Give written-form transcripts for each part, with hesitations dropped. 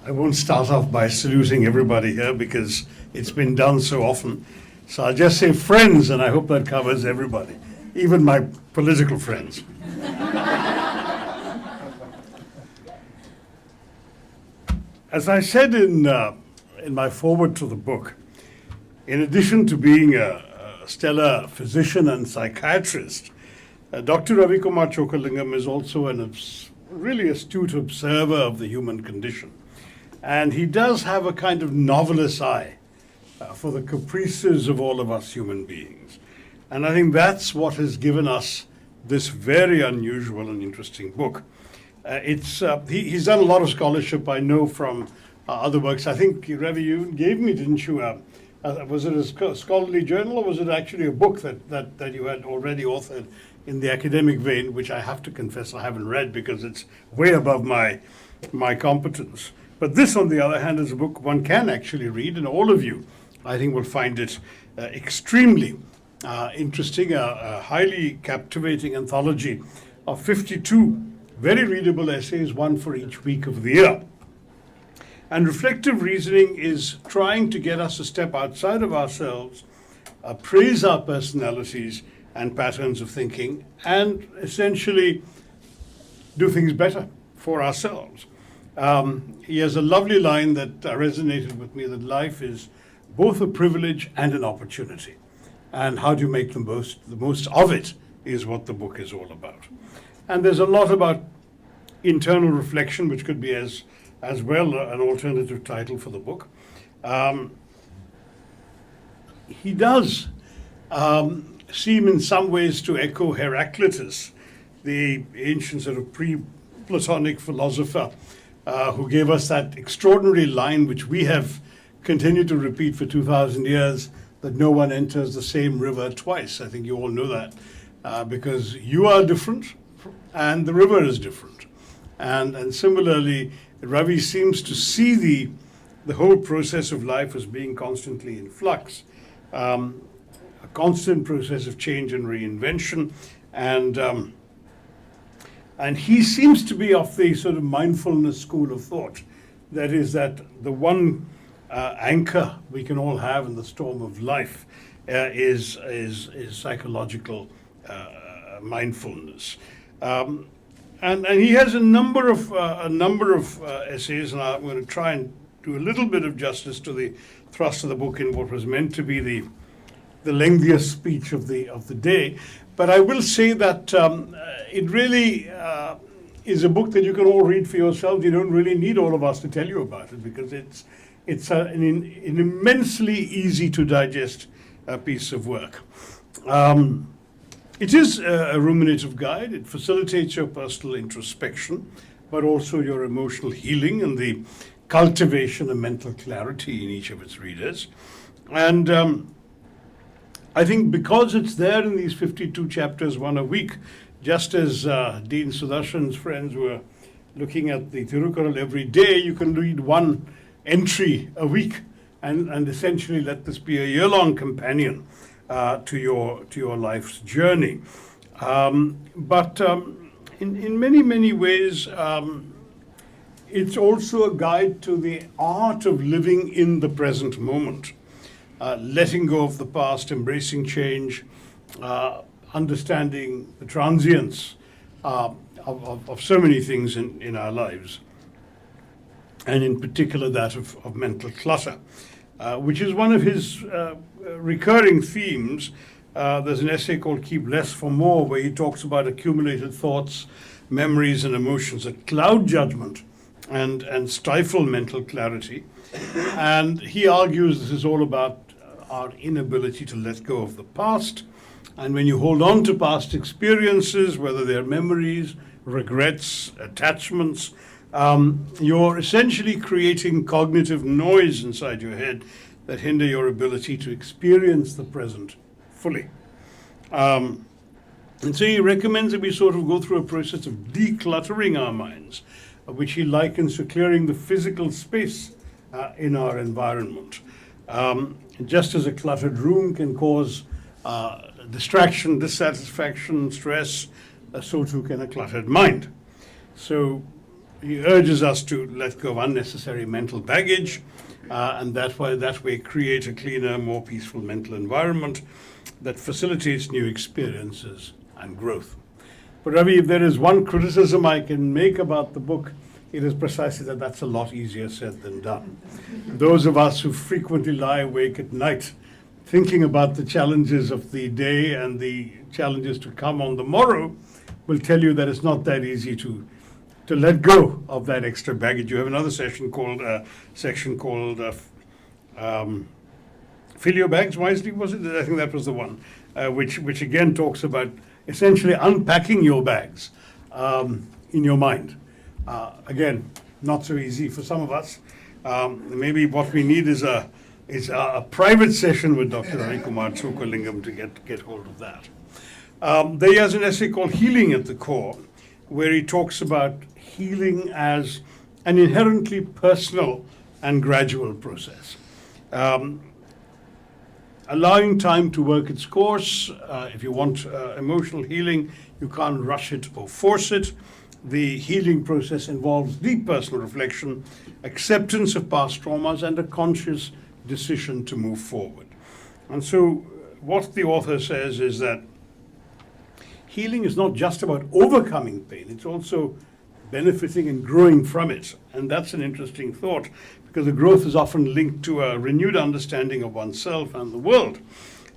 I won't start off by saluting everybody here because it's been done so often. So I'll just say friends, and I hope that covers everybody, even my political friends. As I said in my foreword to the book, in addition to being a stellar physician and psychiatrist, Dr. Ravi Kumar Chokalingam is also a really astute observer of the human condition. And he does have a kind of novelist's eye for the caprices of all of us human beings. And I think that's what has given us this very unusual and interesting book. He's done a lot of scholarship, I know, from other works. I think, Ravi, you gave me, didn't you, was it a scholarly journal, or was it actually a book that you had already authored in the academic vein, which I have to confess I haven't read because it's way above my competence. But this, on the other hand, is a book one can actually read, and all of you, I think, will find it extremely interesting, a highly captivating anthology of 52 very readable essays, one for each week of the year. And reflective reasoning is trying to get us a step outside of ourselves, appraise our personalities and patterns of thinking, and essentially do things better for ourselves. He has a lovely line that resonated with me, that life is both a privilege and an opportunity. And how do you make the most of it is what the book is all about. And there's a lot about internal reflection, which could be as well an alternative title for the book. He does seem in some ways to echo Heraclitus, the ancient sort of pre-Platonic philosopher who gave us that extraordinary line which we have continued to repeat for 2,000 years, that no one enters the same river twice. I think you all know that because you are different and the river is different. And similarly, Ravi seems to see the whole process of life as being constantly in flux, a constant process of change and reinvention. And he seems to be of the sort of mindfulness school of thought. That is, that the one anchor we can all have in the storm of life is psychological mindfulness. And he has a number of essays, and I'm going to try and do a little bit of justice to the thrust of the book in what was meant to be the lengthiest speech of the day. But I will say that it really is a book that you can all read for yourselves. You don't really need all of us to tell you about it, because it's an immensely easy to digest piece of work. It is a ruminative guide. It facilitates your personal introspection, but also your emotional healing and the cultivation of mental clarity in each of its readers. And I think because it's there in these 52 chapters, one a week, just as Dean Sudarshan's friends were looking at the Tirukural every day, you can read one entry a week and essentially let this be a year-long companion to your life's journey. But in many, many ways, it's also a guide to the art of living in the present moment, letting go of the past, embracing change, understanding the transience of so many things in our lives, and in particular that of mental clutter, which is one of his recurring themes. There's an essay called Keep Less for More, where he talks about accumulated thoughts, memories, and emotions that cloud judgment and stifle mental clarity. And he argues this is all about our inability to let go of the past. And when you hold on to past experiences, whether they're memories, regrets, attachments, you're essentially creating cognitive noise inside your head that hinder your ability to experience the present fully. And so he recommends that we sort of go through a process of decluttering our minds, which he likens to clearing the physical space in our environment. Just as a cluttered room can cause distraction, dissatisfaction, stress, so too can a cluttered mind. So he urges us to let go of unnecessary mental baggage, and that way create a cleaner, more peaceful mental environment that facilitates new experiences and growth. But Ravi, if there is one criticism I can make about the book, it is precisely that that's a lot easier said than done. Those of us who frequently lie awake at night thinking about the challenges of the day and the challenges to come on the morrow will tell you that it's not that easy to let go of that extra baggage. You have another section called Fill Your Bags Wisely, was it? I think that was the one, which again talks about essentially unpacking your bags in your mind. Again, not so easy for some of us. Maybe what we need is a private session with Dr. Ravi Kumar Chokalingam to get hold of that. There he has an essay called Healing at the Core, where he talks about healing as an inherently personal and gradual process. Allowing time to work its course. If you want emotional healing, you can't rush it or force it. The healing process involves deep personal reflection, acceptance of past traumas, and a conscious decision to move forward. And so what the author says is that healing is not just about overcoming pain, it's also benefiting and growing from it. And that's an interesting thought, because the growth is often linked to a renewed understanding of oneself and the world.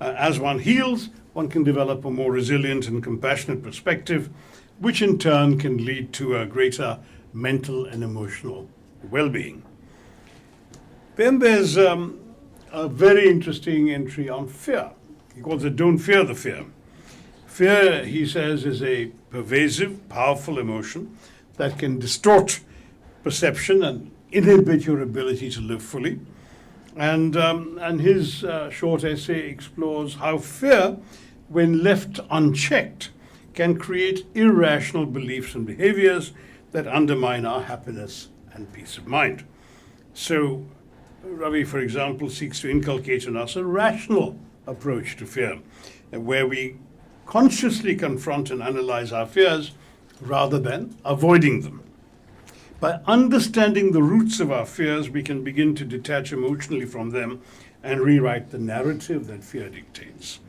As one heals, one can develop a more resilient and compassionate perspective, which in turn can lead to a greater mental and emotional well-being. Then there's a very interesting entry on fear. He calls it Don't Fear the Fear. Fear, he says, is a pervasive, powerful emotion that can distort perception and inhibit your ability to live fully. And his short essay explores how fear, when left unchecked, can create irrational beliefs and behaviors that undermine our happiness and peace of mind. So Ravi, for example, seeks to inculcate in us a rational approach to fear, where we consciously confront and analyze our fears rather than avoiding them. By understanding the roots of our fears, we can begin to detach emotionally from them and rewrite the narrative that fear dictates.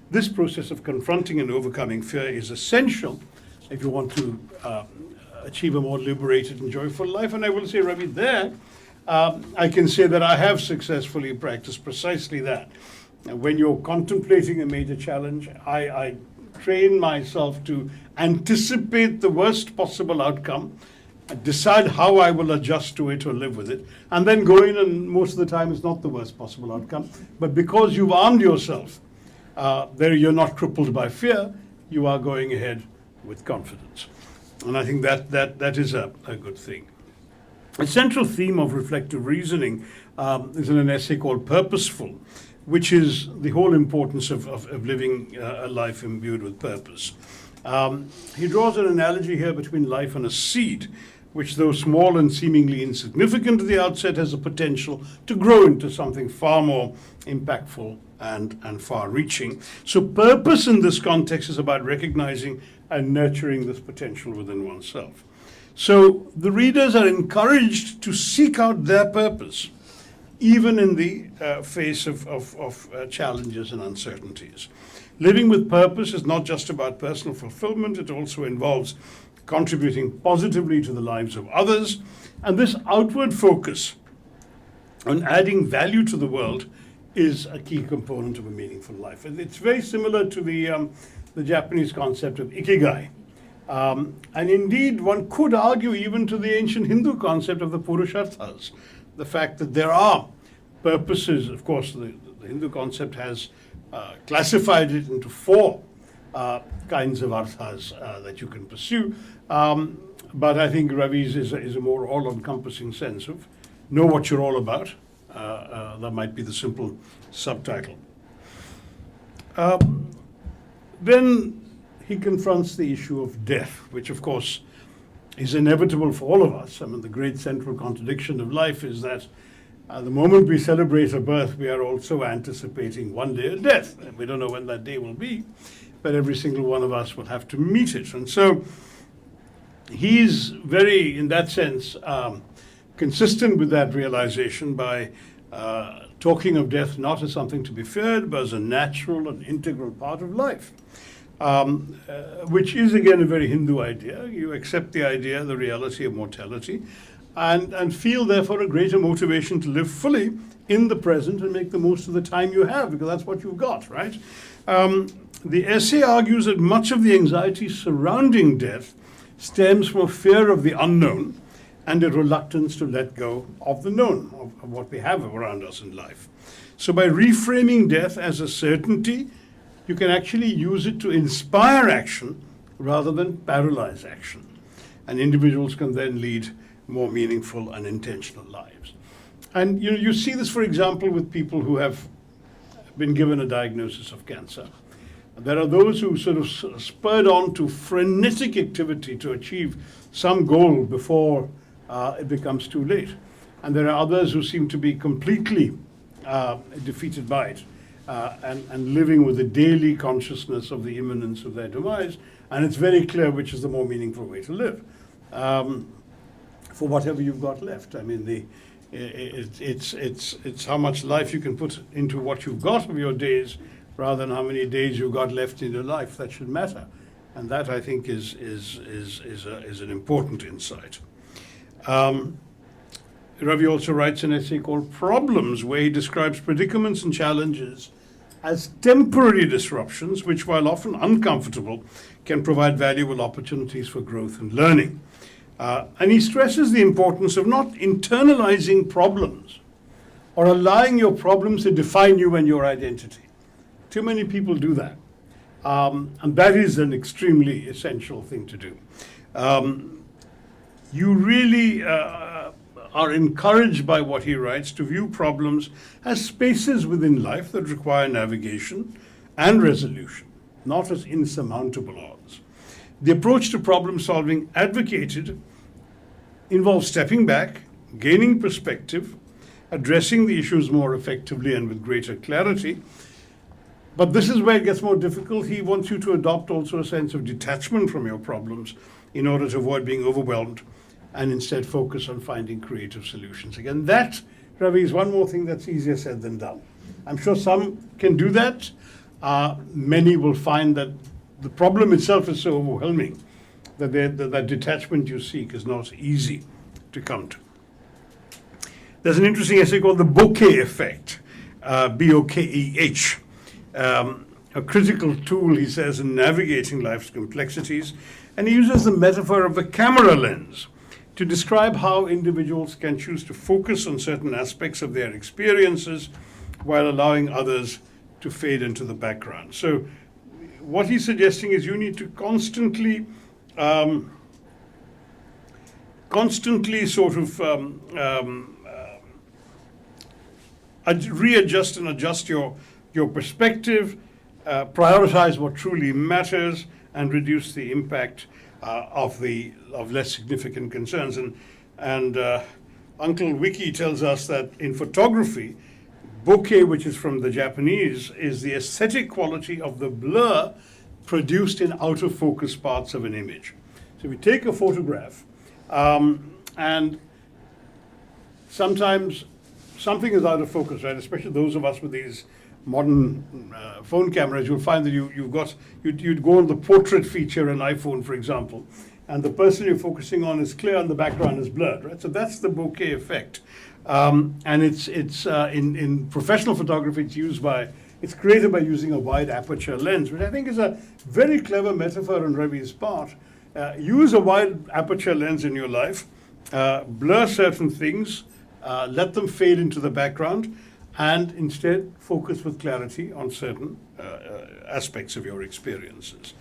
This process of confronting and overcoming fear is essential if you want to achieve a more liberated and joyful life. And I will say, Ravi, there, I can say that I have successfully practiced precisely that. When you're contemplating a major challenge, I train myself to anticipate the worst possible outcome, decide how I will adjust to it or live with it, and then go in, and most of the time it's not the worst possible outcome. But because you've armed yourself, there you're not crippled by fear, you are going ahead with confidence. And I think that is a good thing. A central theme of reflective reasoning is in an essay called Purposeful, which is the whole importance of living a life imbued with purpose. He draws an analogy here between life and a seed, which, though small and seemingly insignificant at the outset, has the potential to grow into something far more impactful and far-reaching. So purpose in this context is about recognizing and nurturing this potential within oneself. So the readers are encouraged to seek out their purpose, even in the face of challenges and uncertainties. Living with purpose is not just about personal fulfillment, it also involves contributing positively to the lives of others. And this outward focus on adding value to the world is a key component of a meaningful life. And it's very similar to the Japanese concept of ikigai. And indeed, one could argue even to the ancient Hindu concept of the Purusharthas, the fact that there are purposes. Of course, the Hindu concept has classified it into four kinds of arthas that you can pursue. But I think Ravi's is a more all-encompassing sense of know what you're all about. That might be the simple subtitle. Then he confronts the issue of death, which of course is inevitable for all of us. I mean, the great central contradiction of life is that the moment we celebrate a birth, we are also anticipating one day a death. And we don't know when that day will be, but every single one of us will have to meet it. And so he's very, in that sense, consistent with that realization by talking of death not as something to be feared, but as a natural and integral part of life, which is, again, a very Hindu idea. You accept the idea, the reality of mortality, and feel, therefore, a greater motivation to live fully in the present and make the most of the time you have, because that's what you've got, right? The essay argues that much of the anxiety surrounding death stems from a fear of the unknown and a reluctance to let go of the known, of what we have around us in life. So by reframing death as a certainty, you can actually use it to inspire action rather than paralyze action. And individuals can then lead more meaningful and intentional lives. And you see this, for example, with people who have been given a diagnosis of cancer. There are those who sort of spurred on to frenetic activity to achieve some goal before it becomes too late. And there are others who seem to be completely defeated by it and living with a daily consciousness of the imminence of their demise. And it's very clear which is the more meaningful way to live for whatever you've got left. I mean, it's how much life you can put into what you've got of your days rather than how many days you've got left in your life that should matter. And that, I think, is an important insight. Ravi also writes an essay called Problems, where he describes predicaments and challenges as temporary disruptions, which, while often uncomfortable, can provide valuable opportunities for growth and learning. And he stresses the importance of not internalizing problems or allowing your problems to define you and your identity. Too many people do that. And that is an extremely essential thing to do. You really are encouraged by what he writes to view problems as spaces within life that require navigation and resolution, not as insurmountable odds. The approach to problem solving advocated involves stepping back, gaining perspective, addressing the issues more effectively and with greater clarity. But this is where it gets more difficult. He wants you to adopt also a sense of detachment from your problems in order to avoid being overwhelmed and instead focus on finding creative solutions. Again, that, Ravi, is one more thing that's easier said than done. I'm sure some can do that. Many will find that the problem itself is so overwhelming that that detachment you seek is not easy to come to. There's an interesting essay called The Bokeh Effect, B-O-K-E-H. A critical tool, he says, in navigating life's complexities. And he uses the metaphor of the camera lens to describe how individuals can choose to focus on certain aspects of their experiences while allowing others to fade into the background. So what he's suggesting is you need to constantly sort of readjust and adjust your perspective, prioritize what truly matters, and reduce the impact of less significant concerns. And Uncle Wiki tells us that in photography, bokeh, which is from the Japanese, is the aesthetic quality of the blur produced in out of focus parts of an image. So we take a photograph, and sometimes something is out of focus, right? Especially those of us with these modern phone cameras, you'll find that you'd go on the portrait feature in iPhone, for example, and the person you're focusing on is clear and the background is blurred, right? So that's the bokeh effect. And it's in professional photography, it's created by using a wide aperture lens, which I think is a very clever metaphor on Ravi's part. Use a wide aperture lens in your life, blur certain things, let them fade into the background, and instead focus with clarity on certain aspects of your experiences.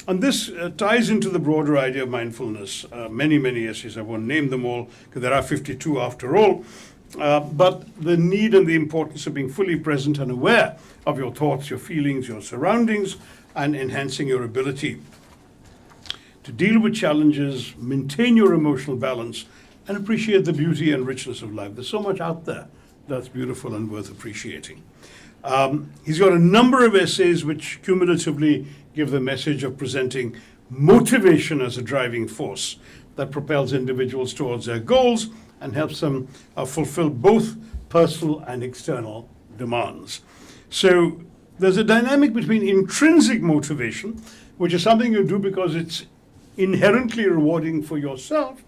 And this ties into the broader idea of mindfulness. Many essays, I won't name them all, because there are 52 after all, but the need and the importance of being fully present and aware of your thoughts, your feelings, your surroundings, and enhancing your ability to deal with challenges, maintain your emotional balance, and appreciate the beauty and richness of life. There's so much out there that's beautiful and worth appreciating. He's got a number of essays which cumulatively give the message of presenting motivation as a driving force that propels individuals towards their goals and helps them fulfill both personal and external demands. So there's a dynamic between intrinsic motivation, which is something you do because it's inherently rewarding for yourself,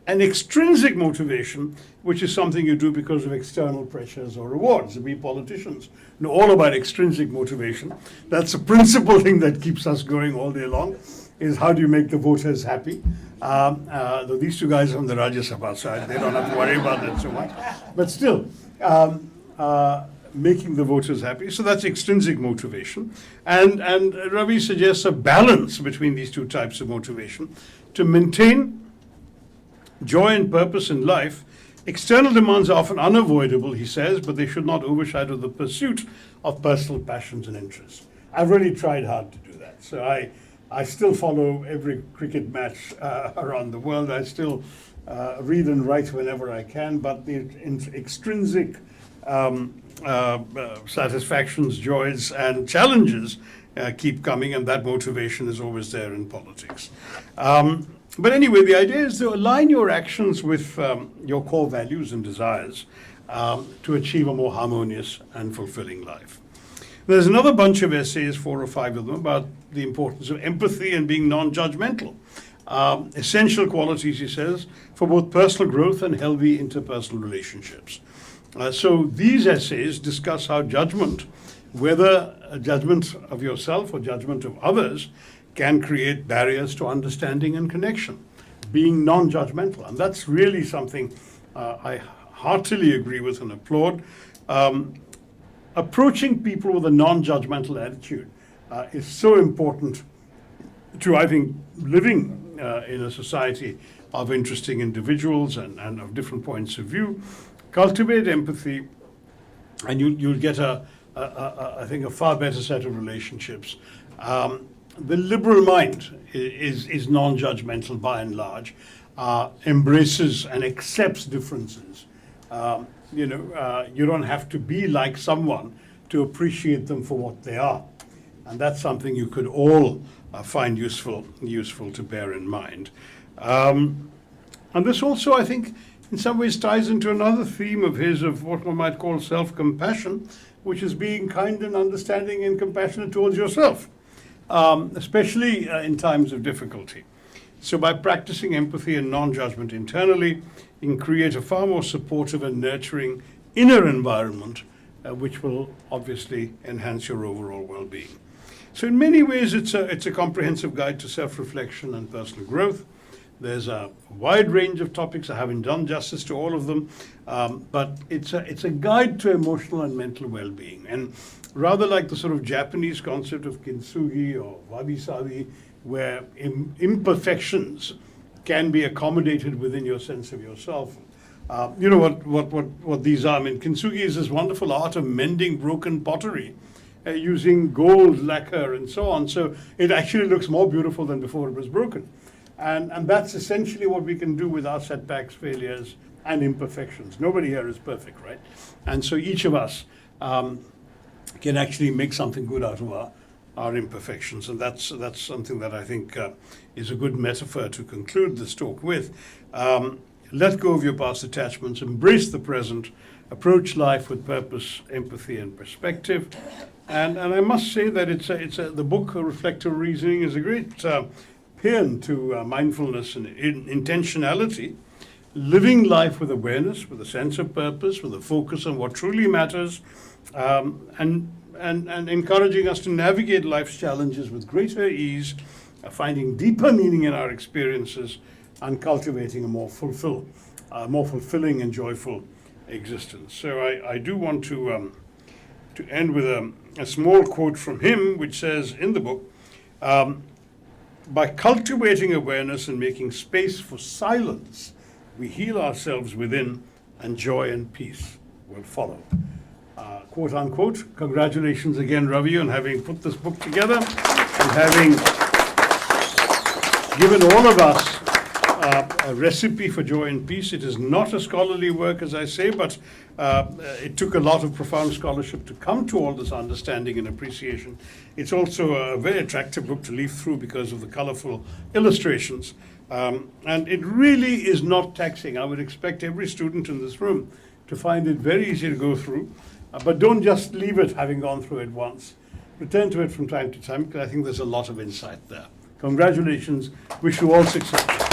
and extrinsic motivation, which is something you do because of external pressures or rewards. We politicians know all about extrinsic motivation. That's the principal thing that keeps us going all day long, is how do you make the voters happy? Though these two guys are on the Rajya Sabha, so they don't have to worry about that so much. But still, making the voters happy. So that's extrinsic motivation. And Ravi suggests a balance between these two types of motivation to maintain joy and purpose in life. External demands are often unavoidable, he says, but they should not overshadow the pursuit of personal passions and interests. I've really tried hard to do that. So I still follow every cricket match around the world. I still read and write whenever I can, but the extrinsic satisfactions, joys, and challenges keep coming, and that motivation is always there in politics. But anyway, the idea is to align your actions with your core values and desires to achieve a more harmonious and fulfilling life. There's another bunch of essays, 4 or 5 of them, about the importance of empathy and being non-judgmental. Essential qualities, he says, for both personal growth and healthy interpersonal relationships. So these essays discuss how judgment, whether a judgment of yourself or judgment of others, can create barriers to understanding and connection, being non-judgmental. And that's really something I heartily agree with and applaud. Approaching people with a non-judgmental attitude is so important to, I think, living in a society of interesting individuals and of different points of view. Cultivate empathy, and you'll get I think, a far better set of relationships. The liberal mind is non-judgmental by and large, embraces and accepts differences. You don't have to be like someone to appreciate them for what they are. And that's something you could all find useful to bear in mind. And this also, I think, in some ways ties into another theme of his, of what one might call self-compassion, which is being kind and understanding and compassionate towards yourself, especially in times of difficulty. So by practicing empathy and non-judgment internally, you can create a far more supportive and nurturing inner environment, which will obviously enhance your overall well-being. So in many ways, it's a comprehensive guide to self-reflection and personal growth. There's a wide range of topics. I haven't done justice to all of them, but it's a guide to emotional and mental well-being. And rather like the sort of Japanese concept of kintsugi or wabi-sabi, where imperfections can be accommodated within your sense of yourself. You know what these are. I mean, kintsugi is this wonderful art of mending broken pottery using gold lacquer and so on. So it actually looks more beautiful than before it was broken. And that's essentially what we can do with our setbacks, failures, and imperfections. Nobody here is perfect, right? And so each of us can actually make something good out of our imperfections. And that's something that I think is a good metaphor to conclude this talk with. Let go of your past attachments, embrace the present, approach life with purpose, empathy, and perspective. And I must say that the book, Reflective Reasoning, is a great paean to mindfulness and intentionality, living life with awareness, with a sense of purpose, with a focus on what truly matters, and encouraging us to navigate life's challenges with greater ease, finding deeper meaning in our experiences, and cultivating a more fulfilling and joyful existence. So I do want to end with a small quote from him, which says in the book, by cultivating awareness and making space for silence, we heal ourselves within, and joy and peace will follow. Quote unquote. Congratulations again, Ravi, on having put this book together and having given all of us a recipe for joy and peace. It is not a scholarly work, as I say, but it took a lot of profound scholarship to come to all this understanding and appreciation. It's also a very attractive book to leaf through because of the colorful illustrations. And it really is not taxing. I would expect every student in this room to find it very easy to go through. But don't just leave it having gone through it once. Return to it from time to time, because I think there's a lot of insight there. Congratulations. Wish you all success.